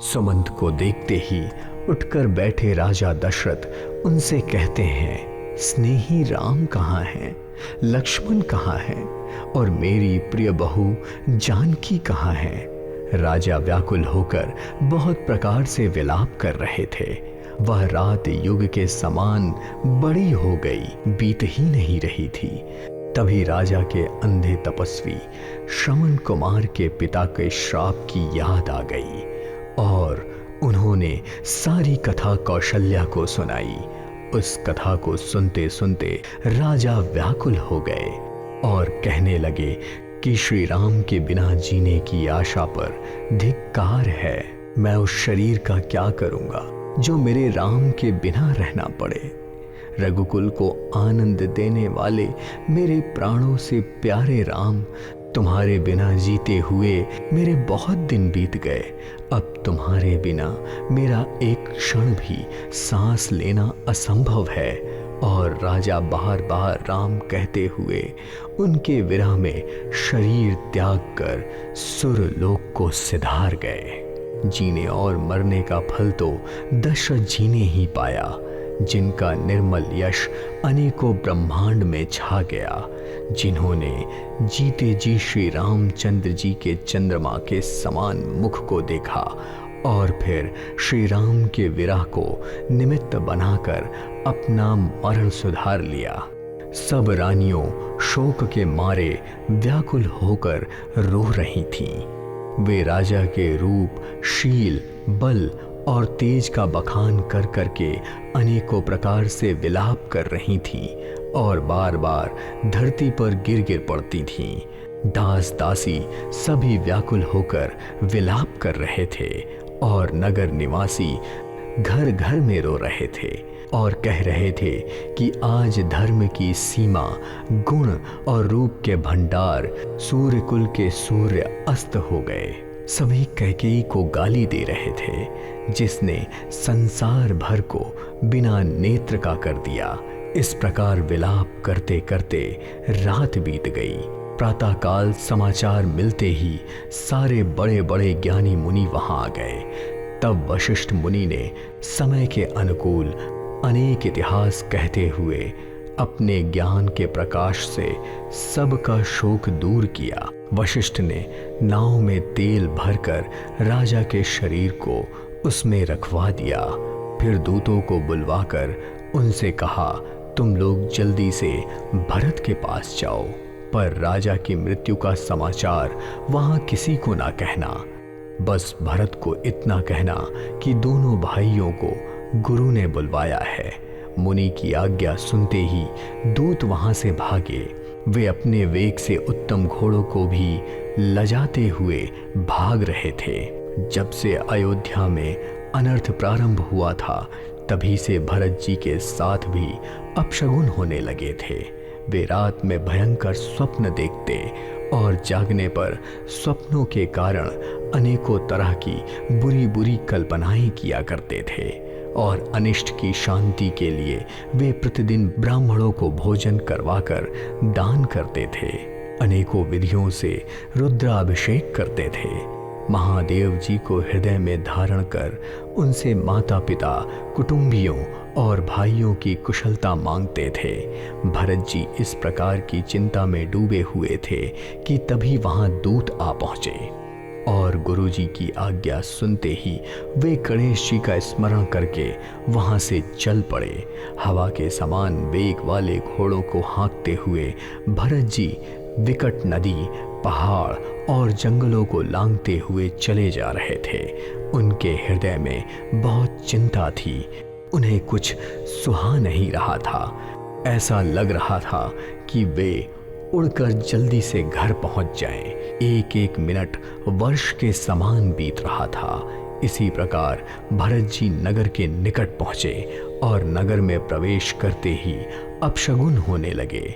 सुमंत को देखते ही उठकर बैठे राजा दशरथ उनसे कहते हैं, स्नेही राम कहाँ हैं, लक्ष्मण कहाँ हैं और मेरी प्रिय बहू जानकी कहाँ है। राजा व्याकुल होकर बहुत प्रकार से विलाप कर रहे थे। वह रात युग के समान बड़ी हो गई, बीत ही नहीं रही थी। तभी राजा के अंधे तपस्वी श्रमण कुमार के पिता के श्राप की याद आ गई और उन्होंने सारी कथा कौशल्या को सुनाई। उस कथा को सुनते सुनते राजा व्याकुल हो गए और कहने लगे कि श्री राम के बिना जीने की आशा पर धिक्कार है। मैं उस शरीर का क्या करूंगा जो मेरे राम के बिना रहना पड़े। रघुकुल को आनंद देने वाले मेरे प्राणों से प्यारे राम, तुम्हारे बिना जीते हुए मेरे बहुत दिन बीत गए। अब तुम्हारे बिना मेरा एक क्षण भी सांस लेना असंभव है। और राजा बार बार राम कहते हुए उनके विरह में शरीर त्याग कर सुरलोक को सिधार गए। जीने और मरने का फल तो दशरथ जी ने ही पाया, जिनका निर्मल यश अनेकों ब्रह्मांड में छा गया, जिन्होंने जीते जी श्री रामचंद्र जी के चंद्रमा के समान मुख को देखा और फिर श्री राम के विरह को निमित्त बनाकर अपना मरण सुधार लिया। सब रानियों शोक के मारे व्याकुल होकर रो रही थीं। वे राजा के रूप, शील, बल और तेज का बखान कर करके अनेकों प्रकार से विलाप कर रही थीं और बार बार धरती पर गिर गिर पड़ती थीं। दास दासी सभी व्याकुल होकर विलाप कर रहे थे और नगर निवासी घर घर में रो रहे थे और कह रहे थे कि आज धर्म की सीमा, गुण और रूप के भंडार सूर्य कुल के सूर्य अस्त हो गए। सभी कैकेयी को गाली दे रहे थे, जिसने संसार भर को बिना नेत्र का कर दिया। इस प्रकार विलाप करते करते रात बीत गई। प्रातःकाल समाचार मिलते ही सारे बड़े बड़े ज्ञानी मुनि वहां आ गए। तब वशिष्ठ मुनि ने समय के अनुकूल अनेक इतिहास कहते हुए अपने ज्ञान के प्रकाश से सबका शोक दूर किया। वशिष्ठ ने नाव में तेल भरकर राजा के शरीर को उसमें रखवा दिया। फिर दूतों को बुलवाकर उनसे कहा, तुम लोग जल्दी से भरत के पास जाओ, पर राजा की मृत्यु का समाचार वहां किसी को ना कहना। बस भरत को इतना कहना कि दोनों भाइयों को गुरु ने बुलवाया है। मुनि की आज्ञा सुनते ही दूत वहां से भागे। वे अपने वेग से उत्तम घोड़ों को भी लजाते हुए भाग रहे थे। जब से अयोध्या में अनर्थ प्रारंभ हुआ था, तभी से भरत जी के साथ भी अपशगुन होने लगे थे। वे रात में भयंकर स्वप्न देखते और जागने पर स्वप्नों के कारण अनेकों तरह की बुरी बुरी कल्पनाएं किया करते थे और अनिष्ट की शांति के लिए वे प्रतिदिन ब्राह्मणों को भोजन करवाकर दान करते थे। अनेकों विधियों से रुद्राभिषेक करते थे। महादेव जी को हृदय में धारण कर उनसे माता पिता, कुटुंबियों और भाइयों की कुशलता मांगते थे। भरत जी इस प्रकार की चिंता में डूबे हुए थे कि तभी वहां दूत आ पहुंचे और गुरुजी की आज्ञा सुनते ही वे गणेश जी का स्मरण करके वहां से चल पड़े। हवा के समान वेग वाले घोड़ों को हाँकते हुए भरत जी विकट नदी, पहाड़ और जंगलों को लांघते हुए चले जा रहे थे। उनके हृदय में बहुत चिंता थी। उन्हें कुछ सुहा नहीं रहा था। ऐसा लग रहा था कि वे उड़कर जल्दी से घर पहुंच जाएं। एक एक मिनट वर्ष के समान बीत रहा था। इसी प्रकार भरत जी नगर के निकट पहुंचे और नगर में प्रवेश करते ही अपशगुन होने लगे।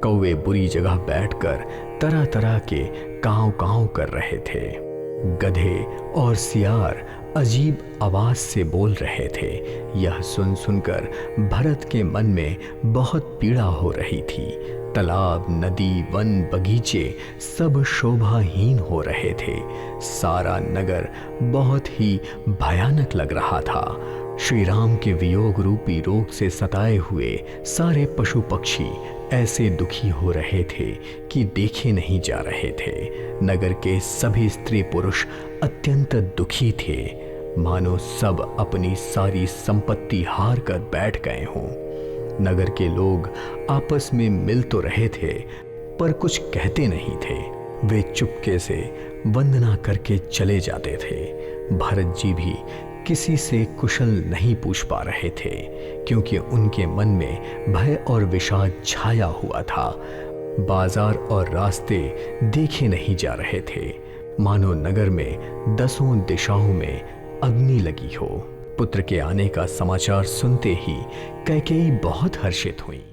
कौवे बुरी जगह बैठकर तरह तरह के कांव कांव कर रहे थे। गधे और सियार अजीब आवाज से बोल रहे थे। यह सुन सुनकर भरत के मन में बहुत पीड़ा हो रही थी। तालाब, नदी, वन, बगीचे सब शोभाहीन हो रहे थे। सारा नगर बहुत ही भयानक लग रहा था। श्री राम के वियोग रूपी रोग से सताए हुए सारे पशु पक्षी ऐसे दुखी हो रहे थे कि देखे नहीं जा रहे थे। नगर के सभी स्त्री पुरुष अत्यंत दुखी थे, मानो सब अपनी सारी संपत्ति हार कर बैठ गए हों। नगर के लोग आपस में मिल तो रहे थे पर कुछ कहते नहीं थे। वे चुपके से वंदना करके चले जाते थे। भरत जी भी किसी से कुशल नहीं पूछ पा रहे थे, क्योंकि उनके मन में भय और विषाद छाया हुआ था। बाजार और रास्ते देखे नहीं जा रहे थे, मानो नगर में 10 दिशाओं में अग्नि लगी हो। पुत्र के आने का समाचार सुनते ही कैकेयी बहुत हर्षित हुई।